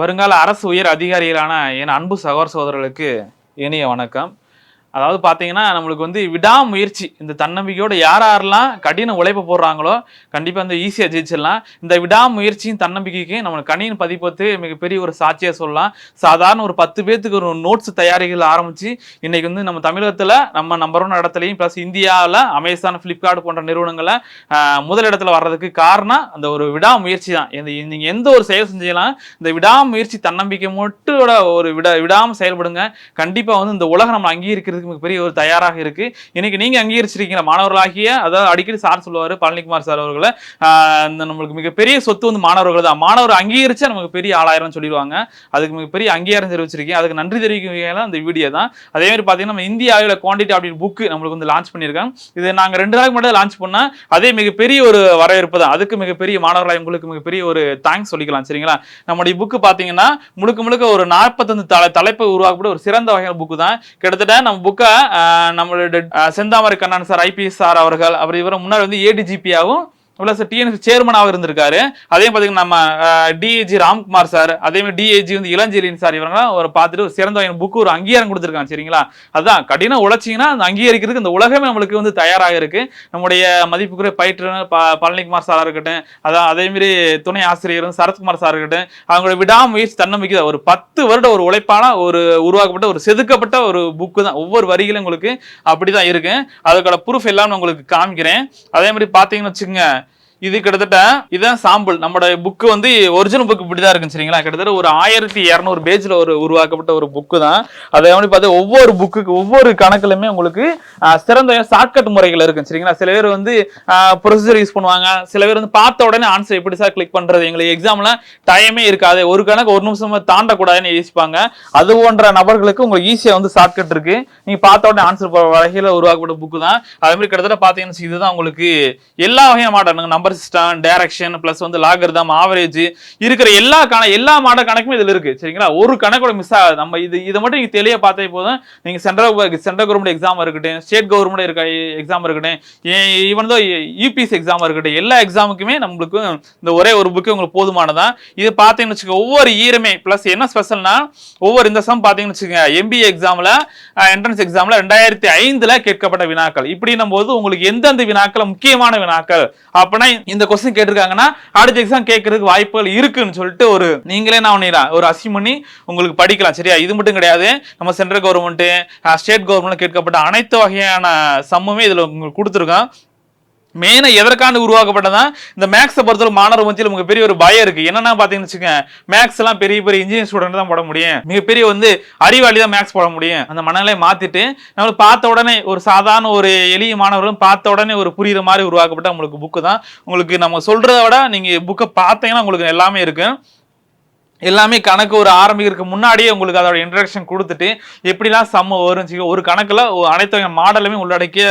வருங்கால அரசு உயர் அதிகாரிகளான என் அன்பு சகோதர சகோதரர்களுக்கு இனிய வணக்கம். அதாவது பார்த்தீங்கன்னா, நம்மளுக்கு வந்து விடாமுயற்சி, இந்த தன்னம்பிக்கையோட யாரெல்லாம் கடின உழைப்பு போடுறாங்களோ, கண்டிப்பா வந்து ஈஸியா ஜெயிச்சிடலாம். இந்த விடாமுயற்சியும் தன்னம்பிக்கைக்கும் நம்ம கணினி பதிப்பது மிகப்பெரிய ஒரு சாட்சியா சொல்லலாம். சாதாரண ஒரு 10 பேத்துக்கு ஒரு நோட்ஸ் தயாரிகள் ஆரம்பிச்சு, இன்னைக்கு வந்து நம்ம தமிழகத்துல நம்ம நம்பர் 1 இடத்துலயும் பிளஸ் இந்தியாவில் அமேசான், ஃபிளிப்கார்ட் போன்ற நிறுவனங்களை முதலிடத்துல வர்றதுக்கு காரணம் அந்த ஒரு விடாமுயற்சி தான். நீங்க எந்த ஒரு செயல் செஞ்சலாம், இந்த விடாமுயற்சி தன்னம்பிக்கை மட்டும் ஒரு விடாம செயல்படுங்க. கண்டிப்பா வந்து இந்த உலகம் நம்ம அங்கீகரிக்கிறது பெரிய ஒரு தயாராக இருக்கு. இன்னைக்கு நீங்க அங்கீகரிச்சிருக்கீங்க மாணவர்களாகிய, அதாவது அடிக்கடி சார் சொல்லுவாரு பழனிக்குமார் சார் அவர்களை, நம்மளுக்கு மிகப்பெரிய சொத்து வந்து மாணவர்கள் தான். மாணவர் அங்கீகரிச்சா நமக்கு பெரிய ஆளாயிரம் சொல்லிடுவாங்க. அதுக்கு மிகப்பெரிய அங்கீகாரம் தெரிவிச்சிருக்கீங்க. அதுக்கு நன்றி தெரிவிக்க இந்த வீடியோ தான். அதே மாதிரி பாத்தீங்கன்னா, நம்ம இந்தியாவில் குவான்டிட்டி அப்படின்னு புக் நம்மளுக்கு வந்து லான்ச் பண்ணியிருக்காங்க. இது நாங்க 2 நாளுக்கு முன்னாடி லான்ச் பண்ணா, அதே மிகப்பெரிய ஒரு வரவேற்பு தான். அதுக்கு மிகப்பெரிய மாணவர்களாக உங்களுக்கு மிகப்பெரிய ஒரு தேங்க்ஸ் சொல்லிக்கலாம். சரிங்களா? நம்முடைய புக்கு பாத்தீங்கன்னா முழுக்க ஒரு 45 தலைப்பை உருவாக்கப்பட்ட ஒரு சிறந்த வகையான புக்கு தான். கிட்டத்தட்ட நம்ம நம்மளுடைய செந்தாமரை கண்ணன் சார், ஐபிஎஸ் சார் அவர்கள், அப்புறம் இவரை முன்னாடி வந்து ஏடிஜிபியாவும் டிஎன்எஸ் சேர்மனாக இருந்திருக்காரு. அதே பார்த்தீங்கன்னா நம்ம டிஏஜி ராம்குமார் சார், அதே மாதிரி டிஏஜி வந்து இளஞ்செழியன் சார், இவங்கலாம் ஒரு பார்த்துட்டு ஒரு சிறந்த புக்கு ஒரு அங்கீகாரம் கொடுத்துருக்காங்க. சரிங்களா? அதான் கடின உழைச்சிங்கன்னா அந்த அங்கீகரிக்கிறதுக்கு இந்த உலகமே நம்மளுக்கு வந்து தயாராக இருக்கு. நம்முடைய மதிப்புக்குரிய பயிற்று பழனிக்குமார் சாரா இருக்கட்டும், அதான் அதே மாதிரி துணை ஆசிரியரும் சரத்குமார் சார் இருக்கட்டும், அவங்களோட விடாமுயற்சி தன்னம்பிக்கை ஒரு 10 வருட ஒரு உழைப்பான ஒரு உருவாக்கப்பட்ட ஒரு செதுக்கப்பட்ட ஒரு புக்கு தான். ஒவ்வொரு வரிகளும் உங்களுக்கு அப்படிதான் இருக்கு. அதுக்கான ப்ரூஃப் எல்லாம் உங்களுக்கு காமிக்கிறேன். அதே மாதிரி பாத்தீங்கன்னு வச்சுக்கோங்க, இது கிட்டத்தட்ட இதான் சாம்பிள். நம்மளோட புக்கு வந்து ஒரிஜினல் புக் இப்படிதான் இருக்கு. சரிங்களா? கிட்டத்தட்ட ஒரு 1200 பேஜ்ல ஒரு உருவாக்கப்பட்ட ஒரு புக்கு தான். அதை பார்த்து ஒவ்வொரு புக்குக்கு ஒவ்வொரு கணக்குலுமே உங்களுக்கு சிறந்த ஷார்ட்கட் முறைகள் இருக்கு. சரிங்களா? சில பேர் வந்து ப்ரொசீஜர் யூஸ் பண்ணுவாங்க. சில பேர் வந்து பார்த்த உடனே ஆன்சர் எப்படி சார் கிளிக் பண்றது, எங்களுக்கு எக்ஸாம்ல டைமே இருக்காது, ஒரு கணக்கு 1 நிமிஷம் தாண்டக்கூடாதுன்னு யோசிப்பாங்க. அது போன்ற நபர்களுக்கு உங்களுக்கு ஈஸியா வந்து ஷார்ட்கட் இருக்கு. நீங்க பார்த்த உடனே ஆன்சர் வகையில உருவாக்கப்பட்ட புக்கு தான். அதே மாதிரி கிட்டத்தட்ட பாத்தீங்கன்னா, இதுதான் உங்களுக்கு எல்லா வகையான model number system, direction plus வந்து லாகரிதம், ஆவரேஜ் இருக்கிற எல்லா மாடல் கணக்குமே இதுல இருக்கு. சரிங்களா? ஒரு கணக்கோட மிஸ் ஆகாது. நம்ம இதை மட்டும் நீங்க தெளிவா பார்த்தே போதும். நீங்க சென்ட்ரல் கவர்மெண்ட் எக்ஸாம் இருக்கட்டும், ஸ்டேட் கவர்மெண்ட் எக்ஸாம் இருக்கட்டும், ஈவன் தோ யூபிஎஸ் எக்ஸாம் இருக்கட்டும், எல்லா எக்ஸாமுக்குமே நம்மளுக்கு இந்த ஒரே ஒரு புக்கு உங்களுக்கு போதுமானதான். இது பாத்தீங்கன்னு வச்சுக்கோங்க, ஒவ்வொரு இயருமே பிளஸ் என்ன ஸ்பெஷல்னா, ஒவ்வொரு இந்த சம் பாத்தீங்கன்னு வச்சுக்கோங்க, எம்பிஏ எக்ஸாம்ல என்ட்ரன்ஸ் எக்ஸாம்ல 2005 கேட்கப்பட்ட வினாக்கள், இப்படின்னும் போது உங்களுக்கு எந்தெந்த வினாக்கள் முக்கியமான வினாக்கள் அப்படின்னா இந்த கொஸ்டின் கேட்டிருக்காங்கன்னா அடுத்த எக்ஸாம் கேட்கறதுக்கு வாய்ப்புகள் இருக்குன்னு சொல்லிட்டு ஒரு நீங்களே ஒரு அசியூம் பண்ணி உங்களுக்கு படிக்கலாம். சரியா? இது மட்டும் கிடையாது, நம்ம சென்ட்ரல் கவர்மெண்ட், ஸ்டேட் கவர்மெண்ட் கேட்கப்பட்ட அனைத்து வகையான சம்முமே இதுல உங்களுக்கு கொடுத்துருக்கோம். மெயினா எதற்காண்டு உருவாக்கப்பட்டதான் இந்த மேக்ஸை பொறுத்தவரை மாணவர் மத்தியில் உங்களுக்கு பெரிய ஒரு பயம் இருக்கு. என்னன்னா பாத்தீங்கன்னு வச்சுக்கோங்க, மேக்ஸ் எல்லாம் பெரிய இன்ஜினியரிங் ஸ்டூடெண்ட் தான் போட முடியும், மிகப்பெரிய வந்து அறிவாளி தான் மேக்ஸ் போட முடியும், அந்த மனநிலையை மாத்திட்டு நம்ம பார்த்த உடனே ஒரு சாதாரண ஒரு எளிய மாணவர்களும் பார்த்த உடனே ஒரு புரியுற மாதிரி உருவாக்கப்பட்ட உங்களுக்கு புக்கு தான். உங்களுக்கு நம்ம சொல்றதை விட நீங்க புக்கை பார்த்தீங்கன்னா உங்களுக்கு எல்லாமே இருக்கு. எல்லாமே கணக்கு ஒரு ஆரம்பிக்கிறதுக்கு முன்னாடியே உங்களுக்கு அதோட இன்ட்ரடக்ஷன் கொடுத்துட்டு எப்படிலாம் சம்ம வரும் ஒரு கணக்குல அனைத்து மாடலுமே உள்ளடக்கிய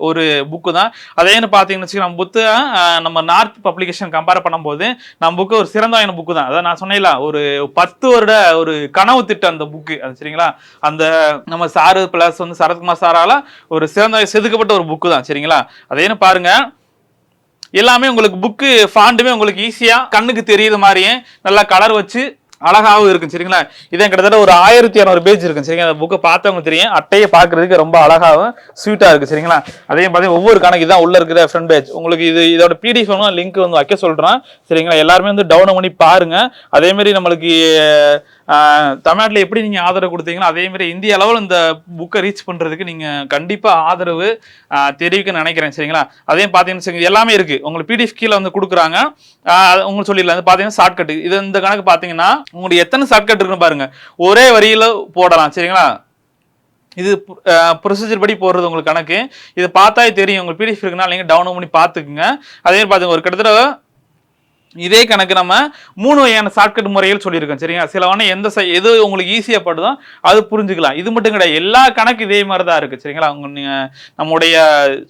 ஒரு புக்கு தான். அதேன்னு பார்த்தீங்கன்னு வச்சுக்கோங்க, நம்ம புக்கு நம்ம நார்த் பப்ளிகேஷன் கம்பேர் பண்ணும்போது நம்ம புக்கு ஒரு சிறந்த வகையான புக்கு தான். அதான் நான் சொன்னேன்ல, ஒரு 10 வருட ஒரு கனவு திட்டம் அந்த புக்கு. அது சரிங்களா? அந்த நம்ம சாரு பிளஸ் வந்து சரத்குமார் சாரால ஒரு சிறந்த செதுக்கப்பட்ட ஒரு புக்கு தான். சரிங்களா? அதேன்னு பாருங்க, எல்லாமே உங்களுக்கு புக்கு ஃபாண்டுமே உங்களுக்கு ஈஸியா கண்ணுக்கு தெரியுற மாதிரியே நல்லா கலர் வச்சு அழகாவும் இருக்கும். சரிங்களா? இதான் கிட்டத்தட்ட ஒரு 1200 பேஜ் இருக்கு. சரிங்களா? அந்த புக்கை பார்த்தவங்க தெரியும், அட்டையை பார்க்கறதுக்கு ரொம்ப அழகாவும் ஸ்வீட்டா இருக்கு. சரிங்களா? அதே பார்த்தீங்கன்னா ஒவ்வொரு கணக்கு தான் உள்ள இருக்கிற ஃப்ரண்ட் பேஜ். உங்களுக்கு இதோட பிடிஎஃப் லிங்க் வந்து வைக்க சொல்றேன். சரிங்களா? எல்லாருமே வந்து டவுன்லோட் பண்ணி பாருங்க. அதே மாதிரி நம்மளுக்கு தமிழ்நாட்டில் எப்படி நீங்க ஆதரவு கொடுத்தீங்களோ அதே மாதிரி இந்திய அளவில் இந்த புக்கை ரீச் பண்றதுக்கு நீங்க கண்டிப்பா ஆதரவு தெரிவிக்க நினைக்கிறேன். சரிங்களா? அதே பாத்தீங்கன்னா எல்லாமே இருக்கு உங்களுக்கு பிடிஎஃப் கீழே வந்து கொடுக்குறாங்க. உங்களுக்கு சொல்லிடலாம். பாத்தீங்கன்னா ஷார்ட்கட், இது இந்த கணக்கு பாத்தீங்கன்னா உங்களுக்கு எத்தனை ஷார்ட்கட் இருக்குன்னு பாருங்க, ஒரே வரியில போடலாம். சரிங்களா? இது ப்ரொசீஜர் படி போடுறது உங்களுக்கு கணக்கு. இது பார்த்தாலே தெரியும். உங்களுக்கு பிடிஎஃப் இருக்குன்னா நீங்க டவுன்லோட் பண்ணி பார்த்துக்குங்க. அதே மாதிரி பாத்துங்க, ஒரு கிட்டத்தட்ட இதே கணக்கு நம்ம 3 வகையான ஷார்ட்கட் முறைகள் சொல்லியிருக்கோம். சரிங்களா? சிலவன எது உங்களுக்கு ஈஸியா படுதோ அது புரிஞ்சுக்கலாம். இது மட்டும் கிடையாது, எல்லா கணக்கு இதே மாதிரி தான் இருக்கு. சரிங்களா? நம்முடைய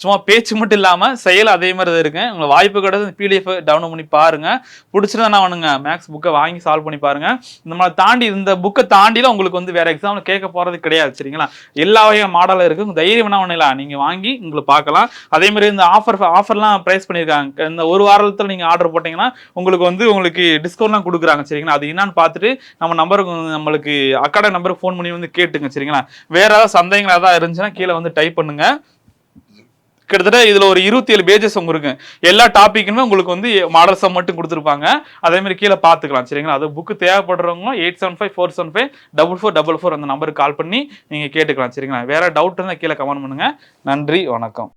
சும்மா பேச்சு மட்டும் இல்லாம செயல் அதே மாதிரி தான் இருக்கு. உங்களுக்கு வாய்ப்பு கிடையாது, பிடிஎஃப் டவுன்லோட் பண்ணி பாருங்க. பிடிச்சிருந்தா நான் பண்ணுங்க, மேக்ஸ் புக்கை வாங்கி சால்வ் பண்ணி பாருங்க. நம்மளை தாண்டி இந்த புக்கை தாண்டில உங்களுக்கு வந்து வேற எக்ஸாம்ல கேட்க போறது கிடையாது. சரிங்களா? எல்லா வகையான மாடலும் இருக்கு. தைரியம் என்ன பண்ணலாம், நீங்க வாங்கி உங்களுக்கு பார்க்கலாம். அதே மாதிரி இந்த ஆஃபர்லாம் பிரைஸ் பண்ணியிருக்காங்க. இந்த ஒரு வாரத்துல நீங்க ஆர்டர் போட்டீங்கன்னா உங்களுக்கு வந்து உங்களுக்கு டிஸ்கவுண்ட்லாம் கொடுக்குறாங்க சரிங்களா. அது என்னன்னு பார்த்துட்டு நம்ம நம்பருக்கு நம்மளுக்கு அக்காடமி நம்பருக்கு ஃபோன் பண்ணி வந்து கேட்டுங்க சரிங்களா. வேற ஏதாவது சந்தேகங்கள் ஏதாவது இருந்துச்சுன்னா கீழே வந்து டைப் பண்ணுங்க. கிட்டத்தட்ட இதுல ஒரு 27 பேஜஸ் உங்களுக்கு எல்லா டாபிக்குமே உங்களுக்கு வந்து மாடல்ஸை மட்டும் கொடுத்துருப்பாங்க. அதே மாதிரி கீழே பார்த்துக்கலாம் சரிங்களா. அது புக்கு தேவைப்படுறவங்க 8754754444 அந்த நம்பருக்கு கால் பண்ணி நீங்க கேட்டுக்கலாம் சரிங்களா. வேற டவுட் இருந்தால் கீழே கமெண்ட் பண்ணுங்க. நன்றி, வணக்கம்.